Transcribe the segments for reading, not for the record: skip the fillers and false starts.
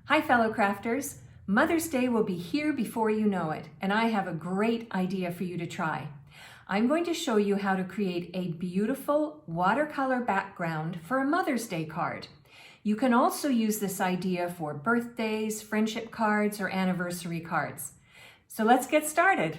Hi fellow crafters, Mother's Day will be here before you know it, and I have a great idea for you to try. I'm going to show you how to create a beautiful watercolor background for a Mother's Day card. You can also use this idea for birthdays, friendship cards, or anniversary cards. So let's get started.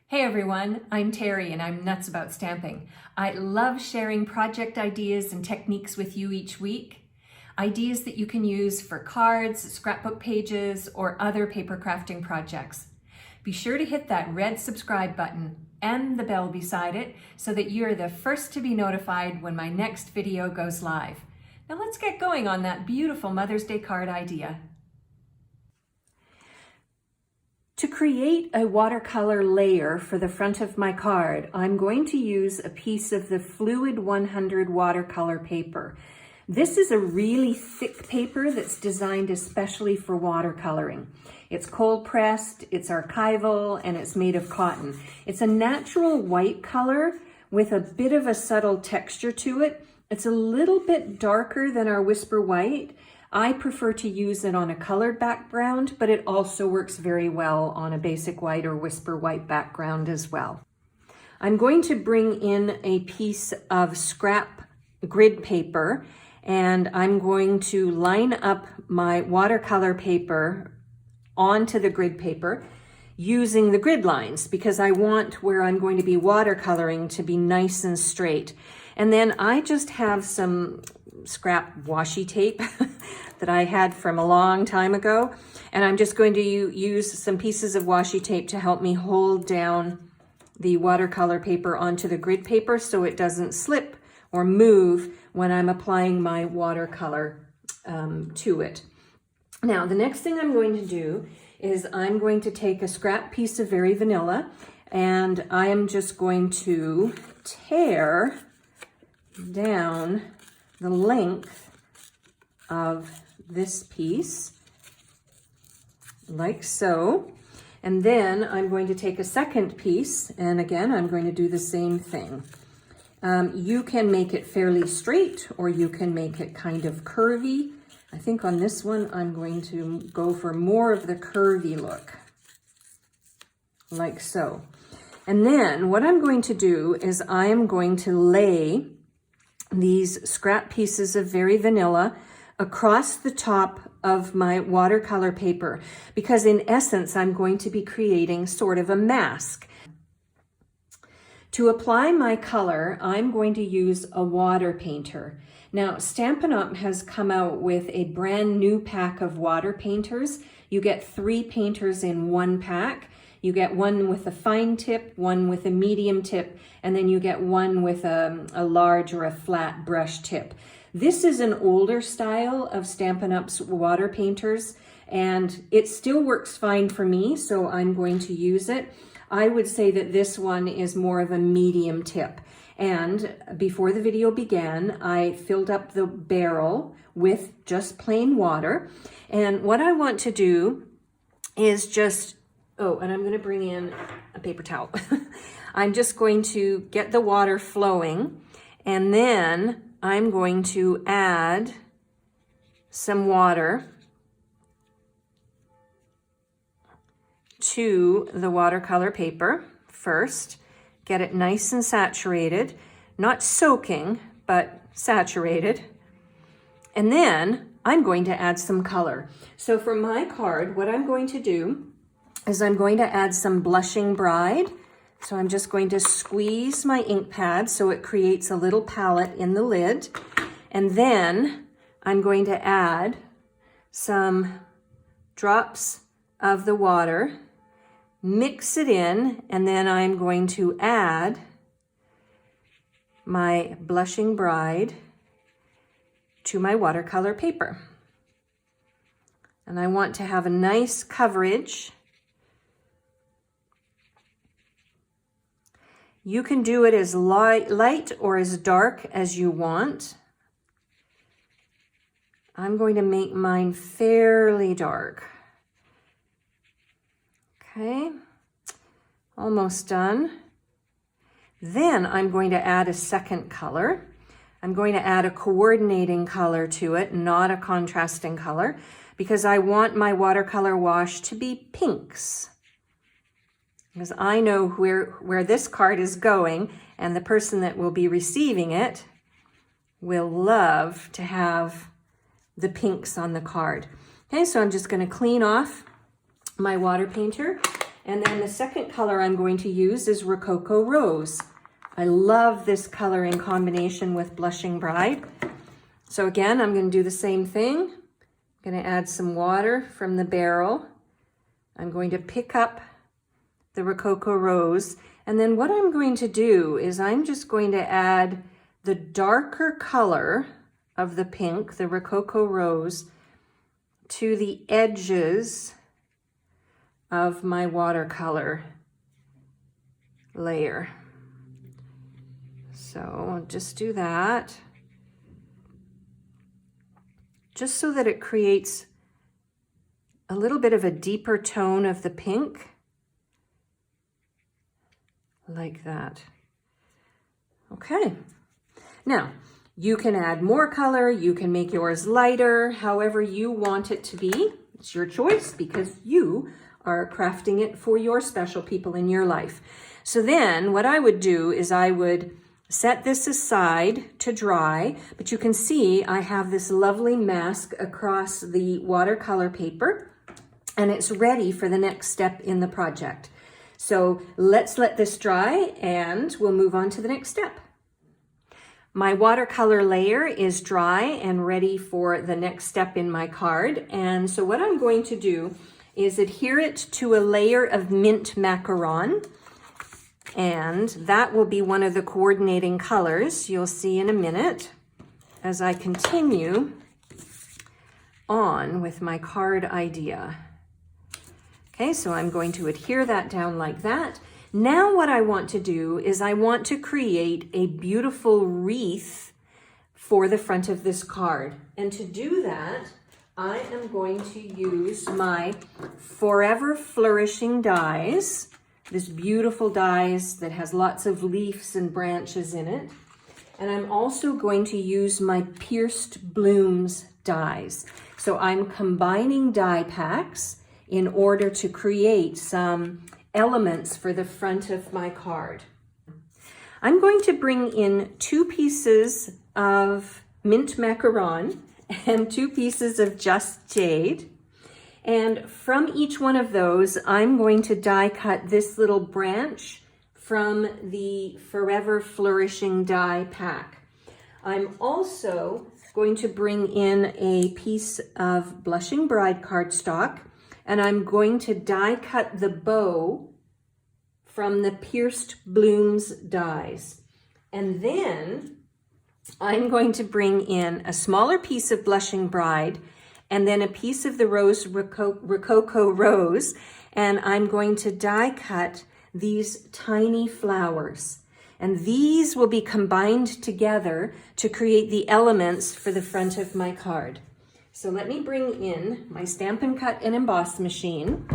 Hey everyone, I'm Terry and I'm nuts about stamping. I love sharing project ideas and techniques with you each week. Ideas that you can use for cards, scrapbook pages, or other paper crafting projects. Be sure to hit that red subscribe button and the bell beside it so that you're the first to be notified when my next video goes live. Now let's get going on that beautiful Mother's Day card idea. To create a watercolor layer for the front of my card, I'm going to use a piece of the Fluid 100 watercolor paper. This is a really thick paper that's designed especially for watercoloring. It's cold pressed, it's archival, and it's made of cotton. It's a natural white color with a bit of a subtle texture to it. It's a little bit darker than our Whisper White. I prefer to use it on a colored background, but it also works very well on a basic white or Whisper White background as well. I'm going to bring in a piece of scrap grid paper, and I'm going to line up my watercolor paper onto the grid paper using the grid lines because I want where I'm going to be watercoloring to be nice and straight. And then I just have some scrap washi tape that I had from a long time ago, and I'm just going to use some pieces of washi tape to help me hold down the watercolor paper onto the grid paper so it doesn't slip or move when I'm applying my watercolor to it. Now, the next thing I'm going to do is I'm going to take a scrap piece of Very Vanilla, and I am just going to tear down the length of this piece, like so. And then I'm going to take a second piece, and again, I'm going to do the same thing. You can make it fairly straight, or you can make it kind of curvy. I think on this one, I'm going to go for more of the curvy look, like so. And then what I'm going to do is I am going to lay these scrap pieces of Very Vanilla across the top of my watercolor paper, because in essence, I'm going to be creating sort of a mask. To apply my color, I'm going to use a water painter. Now, Stampin' Up! Has come out with a brand new pack of water painters. You get 3 painters in one pack. You get one with a fine tip, one with a medium tip, and then you get one with a large or a flat brush tip. This is an older style of Stampin' Up's water painters, and it still works fine for me, so I'm going to use it. I would say that this one is more of a medium tip. And before the video began, I filled up the barrel with just plain water. And what I want to do is just, and I'm going to bring in a paper towel. I'm just going to get the water flowing, and then I'm going to add some water to the watercolor paper first. Get it nice and saturated, not soaking, but saturated. And then I'm going to add some color. So for my card, what I'm going to do is I'm going to add some Blushing Bride. So I'm just going to squeeze my ink pad so it creates a little palette in the lid. And then I'm going to add some drops of the water, mix it in, and then I'm going to add my Blushing Bride to my watercolor paper. And I want to have a nice coverage. You can do it as light or as dark as you want. I'm going to make mine fairly dark. Okay, almost done. Then I'm going to add a second color. I'm going to add a coordinating color to it, not a contrasting color, because I want my watercolor wash to be pinks. Because I know where this card is going, and the person that will be receiving it will love to have the pinks on the card. Okay, so I'm just going to clean off my water painter. And then the second color I'm going to use is Rococo Rose. I love this color in combination with Blushing Bride. So again, I'm going to do the same thing. I'm going to add some water from the barrel. I'm going to pick up the Rococo Rose. And then what I'm going to do is I'm just going to add the darker color of the pink, the Rococo Rose, to the edges of my watercolor layer. So I'll just do that, just so that it creates a little bit of a deeper tone of the pink, like that. Okay, now you can add more color, you can make yours lighter, however you want it to be. It's your choice because you are crafting it for your special people in your life. So then what I would do is I would set this aside to dry, but you can see I have this lovely mask across the watercolor paper, and it's ready for the next step in the project. So let's let this dry and we'll move on to the next step. My watercolor layer is dry and ready for the next step in my card. And so what I'm going to do is adhere it to a layer of mint macaron. And that will be one of the coordinating colors you'll see in a minute as I continue on with my card idea. Okay, so I'm going to adhere that down like that. Now what I want to do is I want to create a beautiful wreath for the front of this card. And to do that, I am going to use my Forever Flourishing dies, this beautiful dies that has lots of leaves and branches in it. And I'm also going to use my Pierced Blooms dies. So I'm combining die packs in order to create some elements for the front of my card. I'm going to bring in 2 pieces of mint macaron and 2 pieces of Just Jade. And from each one of those, I'm going to die cut this little branch from the Forever Flourishing die pack. I'm also going to bring in a piece of Blushing Bride cardstock, and I'm going to die cut the bow from the Pierced Blooms dies. And then I'm going to bring in a smaller piece of Blushing Bride and then a piece of the Rococo Rose, and I'm going to die cut these tiny flowers. And these will be combined together to create the elements for the front of my card. So let me bring in my Stampin' Cut and Emboss machine.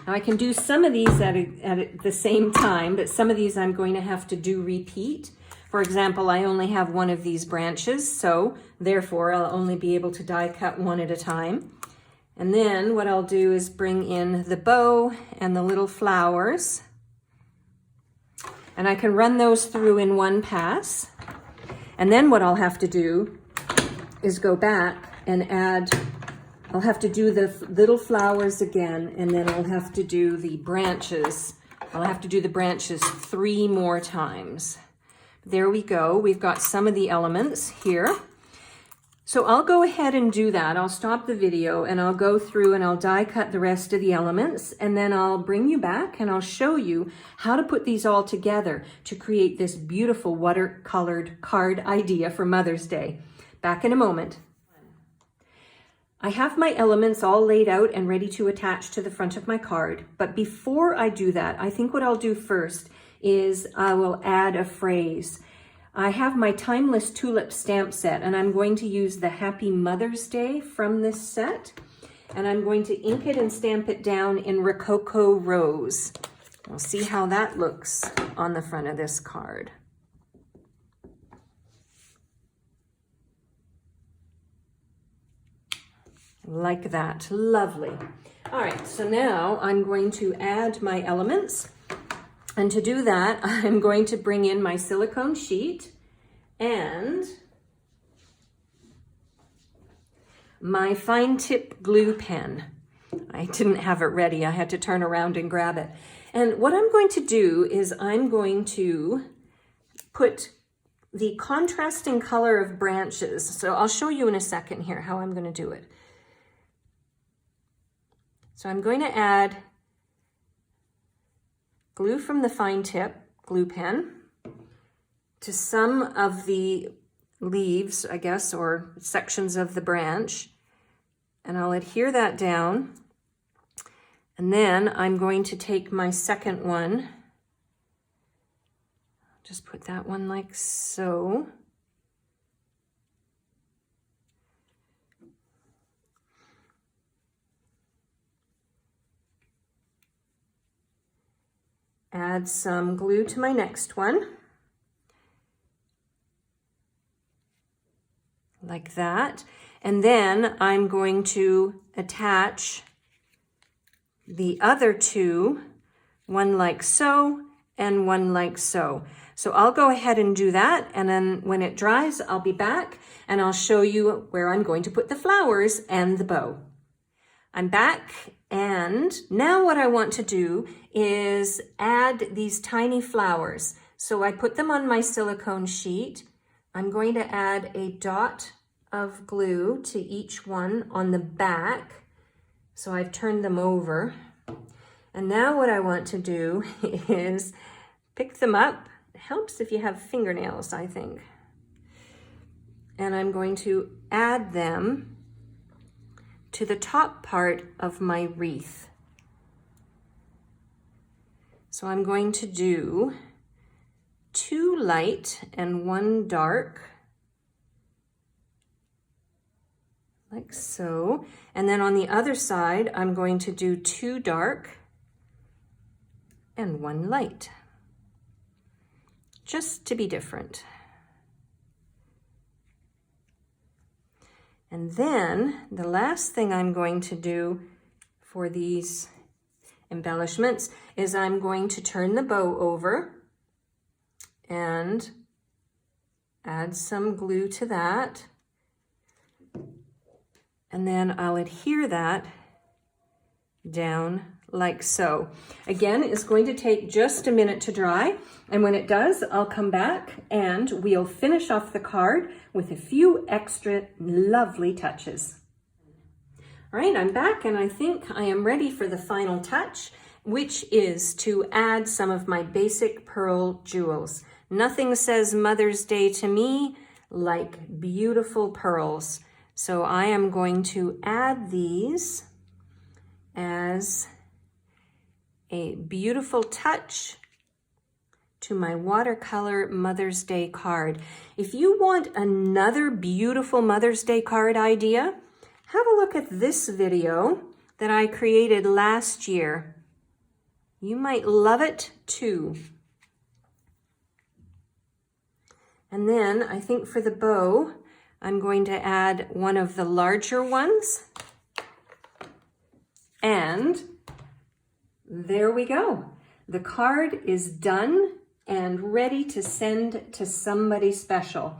Now I can do some of these at the same time, but some of these I'm going to have to do repeat. For example, I only have one of these branches, so therefore I'll only be able to die cut one at a time. And then what I'll do is bring in the bow and the little flowers. And I can run those through in one pass. And then what I'll have to do is go back and add, I'll have to do the little flowers again, and then I'll have to do the branches. I'll have to do the branches 3 more times. There we go. We've got some of the elements here. So I'll go ahead and do that. I'll stop the video and I'll go through and I'll die cut the rest of the elements, and then I'll bring you back and I'll show you how to put these all together to create this beautiful watercolored card idea for Mother's Day. Back in a moment. I have my elements all laid out and ready to attach to the front of my card, but before I do that, I think what I'll do first is I will add a phrase. I have my Timeless Tulip stamp set, and I'm going to use the Happy Mother's Day from this set, and I'm going to ink it and stamp it down in Rococo Rose. We'll see how that looks on the front of this card. like that. Lovely. All right, so now I'm going to add my elements. And to do that, I'm going to bring in my silicone sheet and my fine tip glue pen. I didn't have it ready. I had to turn around and grab it. And what I'm going to do is I'm going to put the contrasting color of branches. So I'll show you in a second here how I'm going to do it. So I'm going to add glue from the fine tip glue pen to some of the leaves, I guess, or sections of the branch. And I'll adhere that down. And then I'm going to take my second one, just put that one like so. Add some glue to my next one, like that. And then I'm going to attach the other two, one like so and one like so. So I'll go ahead and do that, and then when it dries, I'll be back and I'll show you where I'm going to put the flowers and the bow. I'm back, and now what I want to do is add these tiny flowers. So I put them on my silicone sheet. I'm going to add a dot of glue to each one on the back. So I've turned them over. And now what I want to do is pick them up. It helps if you have fingernails, I think. And I'm going to add them to the top part of my wreath. So I'm going to do 2 light and 1 dark, like so. And then on the other side, I'm going to do 2 dark and 1 light, just to be different. And then the last thing I'm going to do for these embellishments is I'm going to turn the bow over and add some glue to that. And then I'll adhere that down like so. Again, it's going to take just a minute to dry. And when it does, I'll come back and we'll finish off the card with a few extra lovely touches. All right, I'm back and I think I am ready for the final touch, which is to add some of my basic pearl jewels. Nothing says Mother's Day to me like beautiful pearls. So I am going to add these as a beautiful touch to my watercolor Mother's Day card. If you want another beautiful Mother's Day card idea, have a look at this video that I created last year. You might love it too. And then I think for the bow, I'm going to add one of the larger ones. And there we go. The card is done and ready to send to somebody special.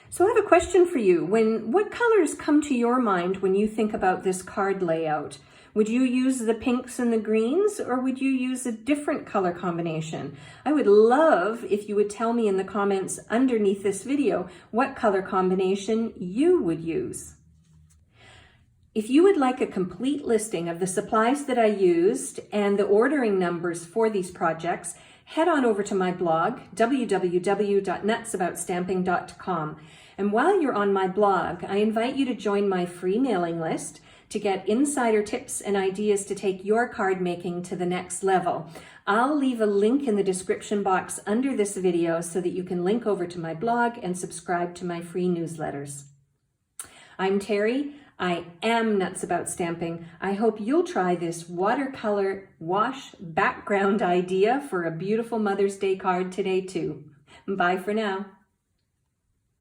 So I have a question for you. What colors come to your mind when you think about this card layout? Would you use the pinks and the greens, or would you use a different color combination? I would love if you would tell me in the comments underneath this video what color combination you would use. If you would like a complete listing of the supplies that I used and the ordering numbers for these projects, head on over to my blog, www.nutsaboutsstamping.com. And while you're on my blog, I invite you to join my free mailing list to get insider tips and ideas to take your card making to the next level. I'll leave a link in the description box under this video so that you can link over to my blog and subscribe to my free newsletters. I'm Terry. I am nuts about stamping. I hope you'll try this watercolor wash background idea for a beautiful Mother's Day card today too. Bye for now.